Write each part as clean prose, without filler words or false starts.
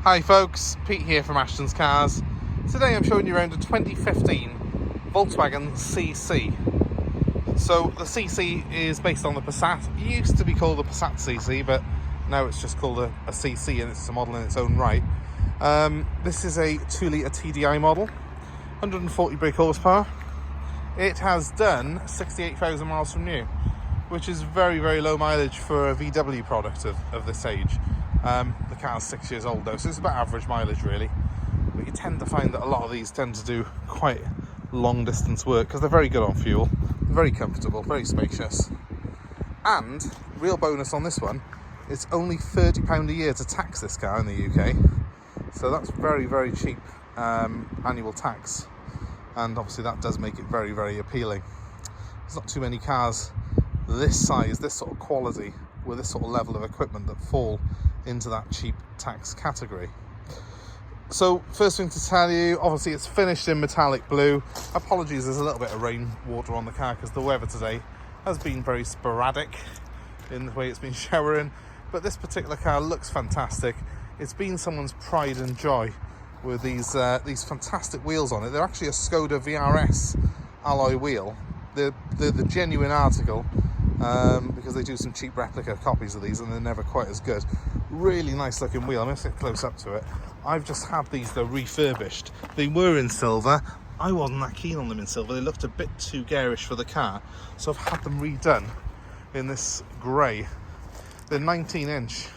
Hi folks, Pete here from Ashton's Cars. Today I'm showing you around a 2015 Volkswagen CC. So the CC is based on the Passat. It used to be called the Passat CC, but now it's just called a CC and it's a model in its own right. This is a 2-litre TDI model, 140 brake horsepower. It has done 68,000 miles from new, which is very, very low mileage for a VW product of this age. The car's 6 years old though, so it's about average mileage really. But you tend to find that a lot of these tend to do quite long distance work because they're very good on fuel, very comfortable, very spacious. And real bonus on this one, it's only £30 a year to tax this car in the UK. So that's very, very cheap annual tax. And obviously that does make it very, very appealing. There's not too many cars this size, this sort of quality, with this sort of level of equipment that fall into that cheap tax category. So first thing to tell you, obviously it's finished in metallic blue. Apologies, there's a little bit of rainwater on the car because the weather today has been very sporadic in the way it's been showering, but this particular car looks fantastic. It's been someone's pride and joy with these fantastic wheels on it. They're actually a Skoda VRS alloy wheel. They're the genuine article, because they do some cheap replica copies of these and they're never quite as good. Really nice looking wheel. I'm going to get close up to it. I've just had these though refurbished. They were in silver. I wasn't that keen on them in silver. They looked a bit too garish for the car, so I've had them redone in this grey. They're 19-inch.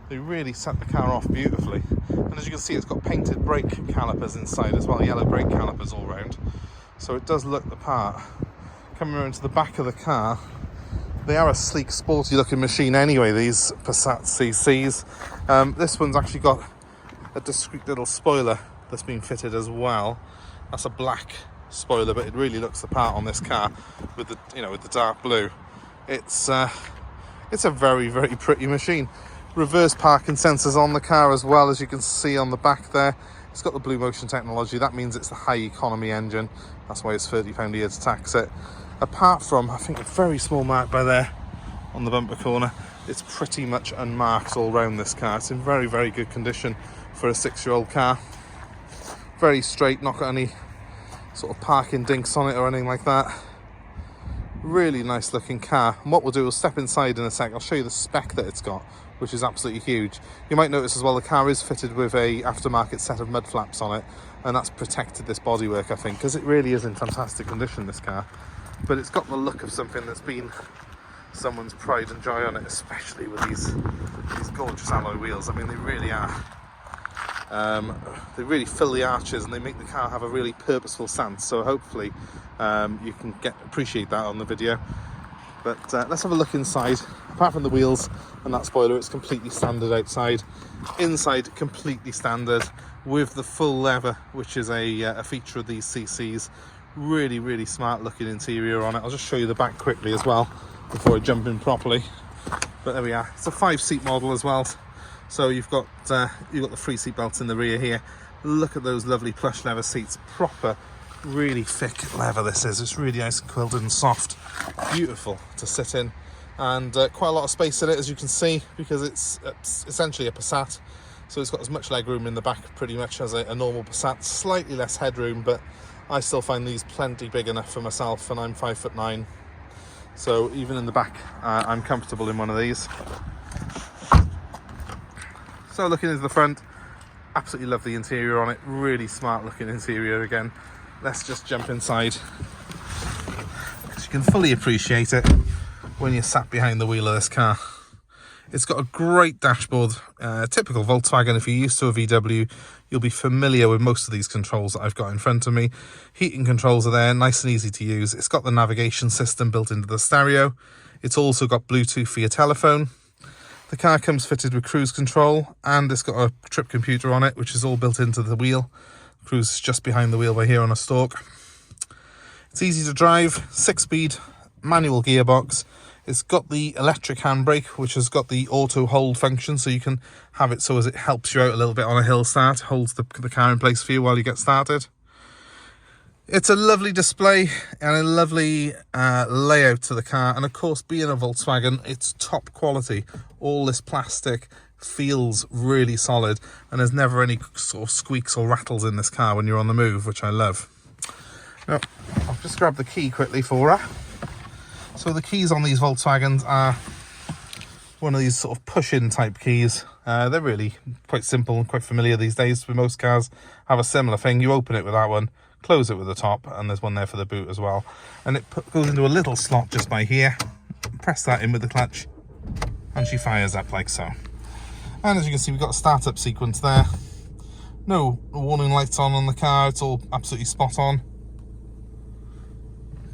They really set the car off beautifully. And as you can see, it's got painted brake calipers inside as well, yellow brake calipers all round. So it does look the part. Coming around to the back of the car, they are a sleek, sporty looking machine anyway, these Passat CCs. This one's actually got a discreet little spoiler that's been fitted as well. That's a black spoiler, but it really looks the part on this car with the, with the dark blue. It's a very, very pretty machine. Reverse parking sensors on the car as well, as you can see on the back there. It's got the Blue Motion technology. That means it's the high economy engine. That's why it's £30 a year to tax it. Apart from, I think, a very small mark by there on the bumper corner, it's pretty much unmarked all round this car. It's in very, very good condition for a 6-year-old car. Very straight, not got any sort of parking dinks on it or anything like that. Really nice looking car. And what we'll do, we'll step inside in a sec. I'll show you the spec that it's got, which is absolutely huge. You might notice as well the car is fitted with a aftermarket set of mud flaps on it, and that's protected this bodywork, I think, because it really is in fantastic condition, this car. But it's got the look of something that's been someone's pride and joy on it, especially with these gorgeous alloy wheels. I mean, they really are. They really fill the arches and they make the car have a really purposeful stance. So hopefully you can appreciate that on the video. But let's have a look inside. Apart from the wheels and that spoiler, it's completely standard outside. Inside, completely standard with the full leather, which is a feature of these CCs. Really, really smart looking interior on it. I'll just show you the back quickly as well before I jump in properly. But there we are. It's a 5-seat model as well. So you've got the 3 seat belts in the rear here. Look at those lovely plush leather seats. Proper, really thick leather this is. It's really nice and quilted and soft. Beautiful to sit in. And quite a lot of space in it, as you can see, because it's essentially a Passat. So it's got as much legroom in the back pretty much as a normal Passat. Slightly less headroom, but I still find these plenty big enough for myself, and I'm 5'9". So even in the back, I'm comfortable in one of these. So looking into the front, absolutely love the interior on it. Really smart looking interior again. Let's just jump inside, because you can fully appreciate it when you're sat behind the wheel of this car. It's got a great dashboard, typical Volkswagen. If you're used to a VW, you'll be familiar with most of these controls that I've got in front of me. Heating controls are there, nice and easy to use. It's got the navigation system built into the stereo. It's also got Bluetooth for your telephone. The car comes fitted with cruise control, and it's got a trip computer on it, which is all built into the wheel. Cruise is just behind the wheel by here on a stalk. It's easy to drive, 6-speed manual gearbox. It's got the electric handbrake, which has got the auto hold function, so you can have it so as it helps you out a little bit on a hill start, holds the car in place for you while you get started. It's a lovely display and a lovely layout to the car, and of course, being a Volkswagen, it's top quality. All this plastic, feels really solid, and there's never any sort of squeaks or rattles in this car when you're on the move, which I love. Now, I'll just grab the key quickly for her. So the keys on these Volkswagens are one of these sort of push-in type keys. They're really quite simple and quite familiar these days. For most cars have a similar thing. You open it with that one, close it with the top, and there's one there for the boot as well. And it goes into a little slot just by here. Press that in with the clutch, and she fires up like so. And as you can see, we've got a startup sequence there. No warning lights on the car. It's all absolutely spot on.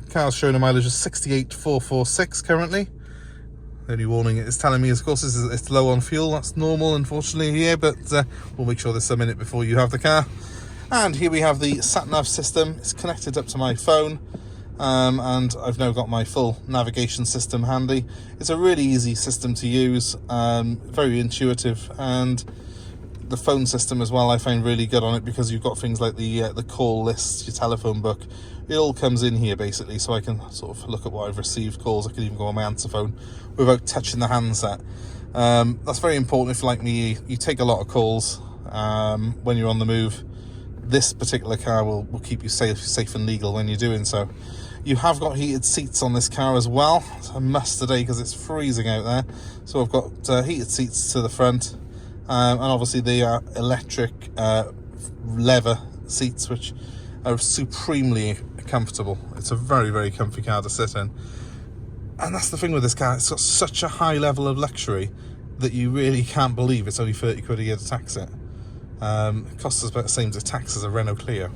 Car's showing a mileage of 68,446 currently. The only warning it's telling me is, of course, it's low on fuel. That's normal, unfortunately, here, but we'll make sure there's some in it before you have the car. And here we have the sat-nav system. It's connected up to my phone, and I've now got my full navigation system handy. It's a really easy system to use, very intuitive, and the phone system as well I find really good on it, because you've got things like the call list, your telephone book. It all comes in here basically, so I can sort of look at what I've received calls. I can even go on my answer phone without touching the handset. That's very important if, like me, you take a lot of calls when you're on the move. This particular car will keep you safe and legal when you're doing so. You have got heated seats on this car as well. It's a must today because it's freezing out there. So I've got heated seats to the front, and obviously they are electric leather seats, which are supremely comfortable. It's a very, very comfy car to sit in. And that's the thing with this car, it's got such a high level of luxury that you really can't believe it's only 30 quid a year to tax it. It costs us about the same to tax as a Renault Clio,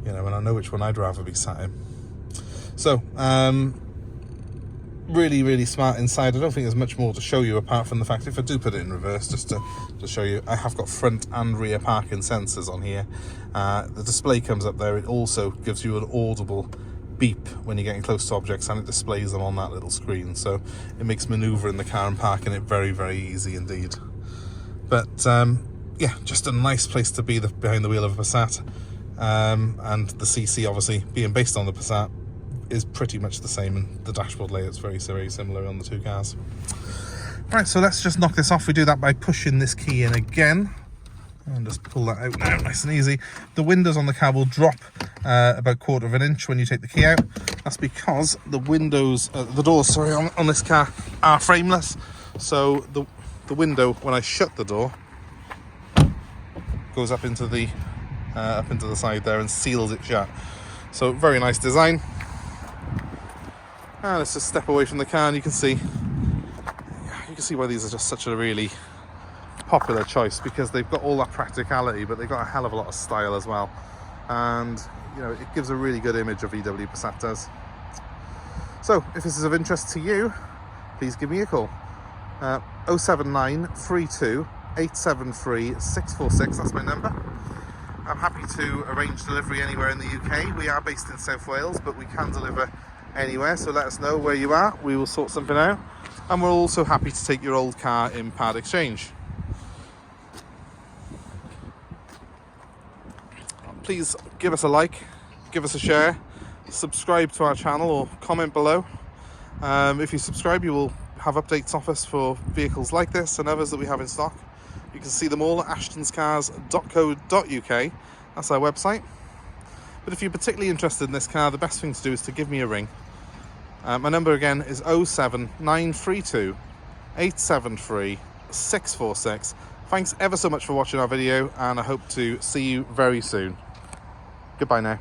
you know, and I know which one I'd rather be sat in. So really, really smart inside. I don't think there's much more to show you, apart from the fact, if I do put it in reverse, just to show you, I have got front and rear parking sensors on here. The display comes up there. It also gives you an audible beep when you're getting close to objects, and it displays them on that little screen, so it makes manoeuvring the car and parking it very, very easy indeed. But yeah, just a nice place to be behind the wheel of a Passat, and the CC, obviously being based on the Passat, is pretty much the same, and the dashboard layout's very, very similar on the two cars. Right, so let's just knock this off. We do that by pushing this key in again, and just pull that out now, nice and easy. The windows on the car will drop about 1/4 of an inch when you take the key out. That's because the windows, the doors, sorry, on this car are frameless. So the window, when I shut the door, goes up into the side there and seals it shut. So very nice design. And let's just step away from the car, and you can see why these are just such a really popular choice, because they've got all that practicality, but they've got a hell of a lot of style as well. And you know, it gives a really good image of VW Passat does. So if this is of interest to you, please give me a call. 079 32 873 646, that's my number. I'm happy to arrange delivery anywhere in the UK. We are based in South Wales, but we can deliver anywhere, so let us know where you are. We will sort something out. And we're also happy to take your old car in part exchange. Please give us a like, give us a share, subscribe to our channel, or comment below. If you subscribe, you will have updates off us for vehicles like this and others that we have in stock. You can see them all at ashtonscars.co.uk. That's our website. But if you're particularly interested in this car, the best thing to do is to give me a ring. My number again is 07932 873 646. Thanks ever so much for watching our video, and I hope to see you very soon. Goodbye now.